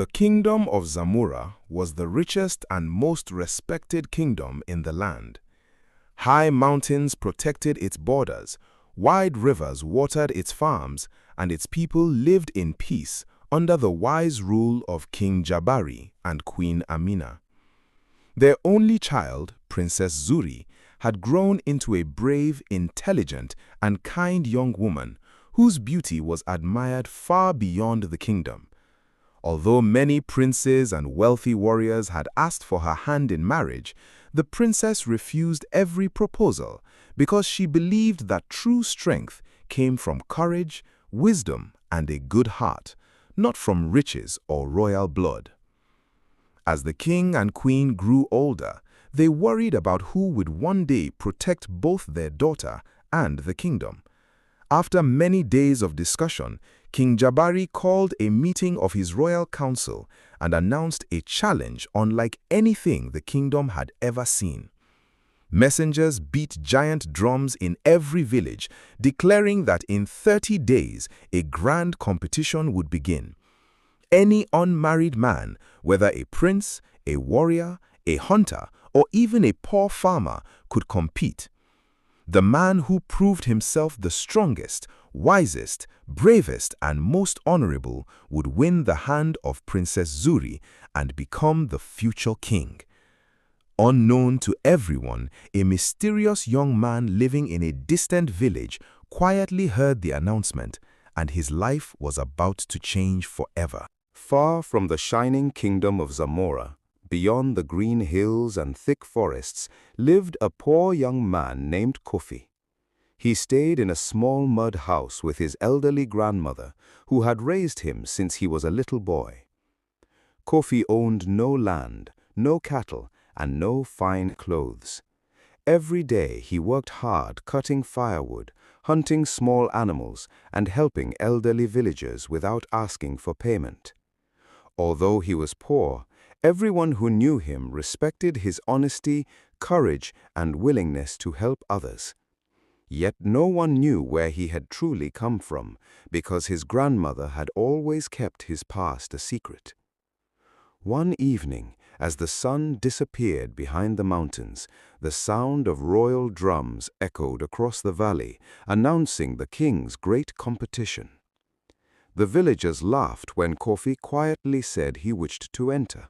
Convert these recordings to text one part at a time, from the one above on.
The kingdom of Zamora was the richest and most respected kingdom in the land. High mountains protected its borders, wide rivers watered its farms, and its people lived in peace under the wise rule of King Jabari and Queen Amina. Their only child, Princess Zuri, had grown into a brave, intelligent, and kind young woman whose beauty was admired far beyond the kingdom. Although many princes and wealthy warriors had asked for her hand in marriage, the princess refused every proposal because she believed that true strength came from courage, wisdom, and a good heart, not from riches or royal blood. As the king and queen grew older, they worried about who would one day protect both their daughter and the kingdom. After many days of discussion, King Jabari called a meeting of his royal council and announced a challenge unlike anything the kingdom had ever seen. Messengers beat giant drums in every village, declaring that in 30 days a grand competition would begin. Any unmarried man, whether a prince, a warrior, a hunter, or even a poor farmer, could compete. The man who proved himself the strongest, wisest, bravest, and most honorable would win the hand of Princess Zuri and become the future king. Unknown to everyone, a mysterious young man living in a distant village quietly heard the announcement, and his life was about to change forever. Far from the shining kingdom of Zamora, beyond the green hills and thick forests, lived a poor young man named Kofi. He stayed in a small mud house with his elderly grandmother, who had raised him since he was a little boy. Kofi owned no land, no cattle, and no fine clothes. Every day he worked hard cutting firewood, hunting small animals, and helping elderly villagers without asking for payment. Although he was poor, everyone who knew him respected his honesty, courage, and willingness to help others. Yet no one knew where he had truly come from, because his grandmother had always kept his past a secret. One evening, as the sun disappeared behind the mountains, the sound of royal drums echoed across the valley, announcing the king's great competition. The villagers laughed when Kofi quietly said he wished to enter.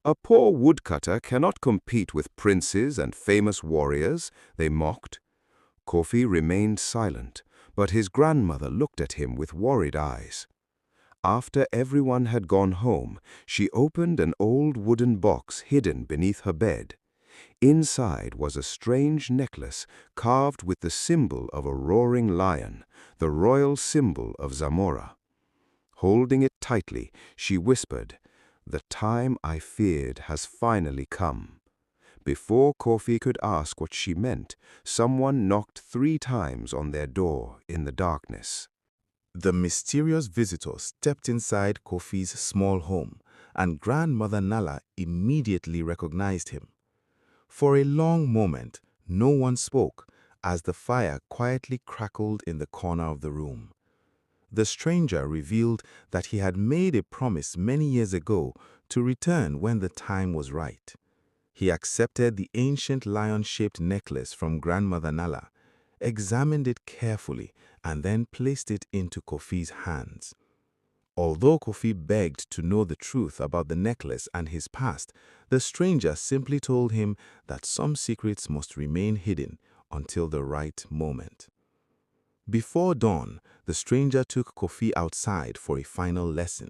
"A poor woodcutter cannot compete with princes and famous warriors," they mocked. Kofi remained silent, but his grandmother looked at him with worried eyes. After everyone had gone home, she opened an old wooden box hidden beneath her bed. Inside was a strange necklace carved with the symbol of a roaring lion, the royal symbol of Zamora. Holding it tightly, she whispered, "The time I feared has finally come." Before Kofi could ask what she meant, someone knocked 3 times on their door in the darkness. The mysterious visitor stepped inside Kofi's small home, and Grandmother Nala immediately recognized him. For a long moment, no one spoke as the fire quietly crackled in the corner of the room. The stranger revealed that he had made a promise many years ago to return when the time was right. He accepted the ancient lion-shaped necklace from Grandmother Nala, examined it carefully, and then placed it into Kofi's hands. Although Kofi begged to know the truth about the necklace and his past, the stranger simply told him that some secrets must remain hidden until the right moment. Before dawn, the stranger took Kofi outside for a final lesson.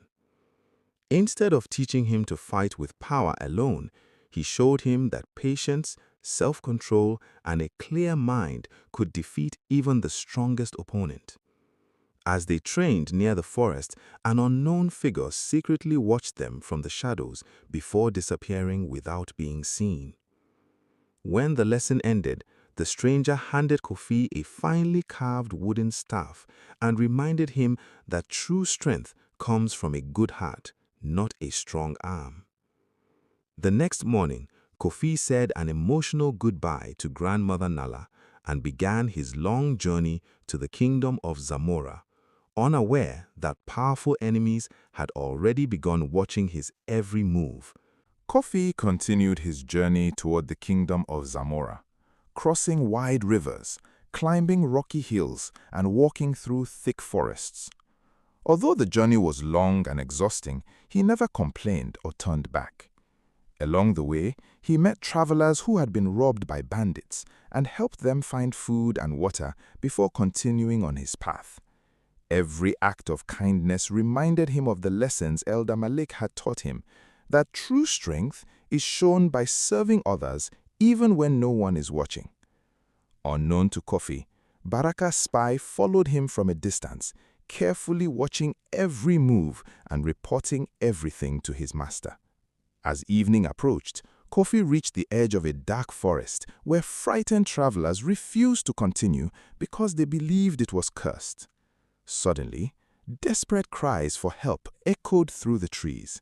Instead of teaching him to fight with power alone, he showed him that patience, self-control, and a clear mind could defeat even the strongest opponent. As they trained near the forest, an unknown figure secretly watched them from the shadows before disappearing without being seen. When the lesson ended, the stranger handed Kofi a finely carved wooden staff and reminded him that true strength comes from a good heart, not a strong arm. The next morning, Kofi said an emotional goodbye to Grandmother Nala and began his long journey to the kingdom of Zamora, unaware that powerful enemies had already begun watching his every move. Kofi continued his journey toward the kingdom of Zamora, crossing wide rivers, climbing rocky hills, and walking through thick forests. Although the journey was long and exhausting, he never complained or turned back. Along the way, he met travelers who had been robbed by bandits and helped them find food and water before continuing on his path. Every act of kindness reminded him of the lessons Elder Malik had taught him, that true strength is shown by serving others even when no one is watching. Unknown to Kofi, Baraka's spy followed him from a distance, carefully watching every move and reporting everything to his master. As evening approached, Kofi reached the edge of a dark forest where frightened travelers refused to continue because they believed it was cursed. Suddenly, desperate cries for help echoed through the trees.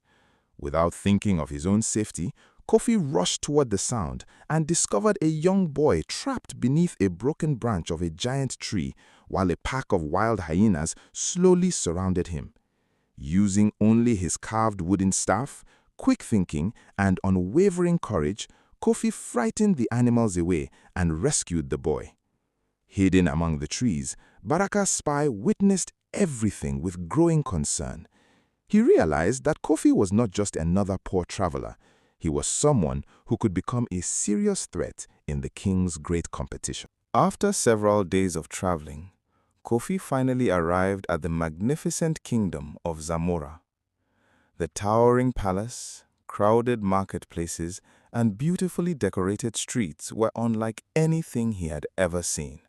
Without thinking of his own safety, Kofi rushed toward the sound and discovered a young boy trapped beneath a broken branch of a giant tree while a pack of wild hyenas slowly surrounded him. Using only his carved wooden staff, quick thinking, and unwavering courage, Kofi frightened the animals away and rescued the boy. Hidden among the trees, Baraka's spy witnessed everything with growing concern. He realized that Kofi was not just another poor traveler. He was someone who could become a serious threat in the king's great competition. After several days of traveling, Kofi finally arrived at the magnificent kingdom of Zamora. The towering palace, crowded marketplaces, and beautifully decorated streets were unlike anything he had ever seen.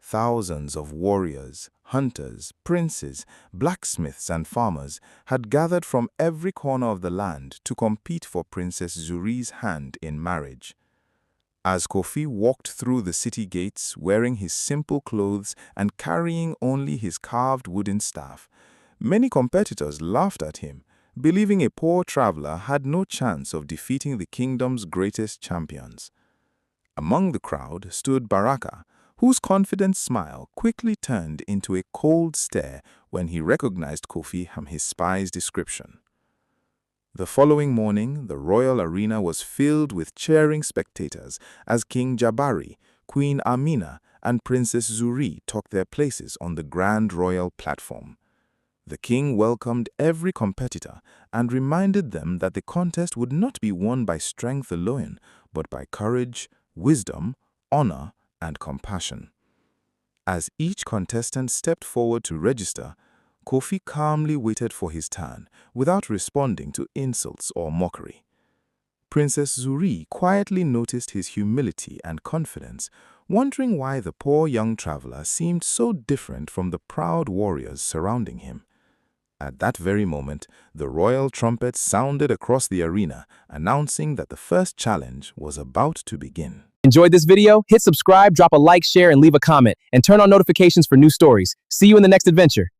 Thousands of warriors, hunters, princes, blacksmiths, and farmers had gathered from every corner of the land to compete for Princess Zuri's hand in marriage. As Kofi walked through the city gates wearing his simple clothes and carrying only his carved wooden staff, many competitors laughed at him, believing a poor traveler had no chance of defeating the kingdom's greatest champions. Among the crowd stood Baraka, whose confident smile quickly turned into a cold stare when he recognized Kofi from his spy's description. The following morning, the royal arena was filled with cheering spectators as King Jabari, Queen Amina, and Princess Zuri took their places on the grand royal platform. The king welcomed every competitor and reminded them that the contest would not be won by strength alone, but by courage, wisdom, honor, and compassion. As each contestant stepped forward to register, Kofi calmly waited for his turn without responding to insults or mockery. Princess Zuri quietly noticed his humility and confidence, wondering why the poor young traveler seemed so different from the proud warriors surrounding him. At that very moment, the royal trumpet sounded across the arena, announcing that the first challenge was about to begin. Enjoyed this video? Hit subscribe, drop a like, share, and leave a comment, and turn on notifications for new stories. See you in the next adventure.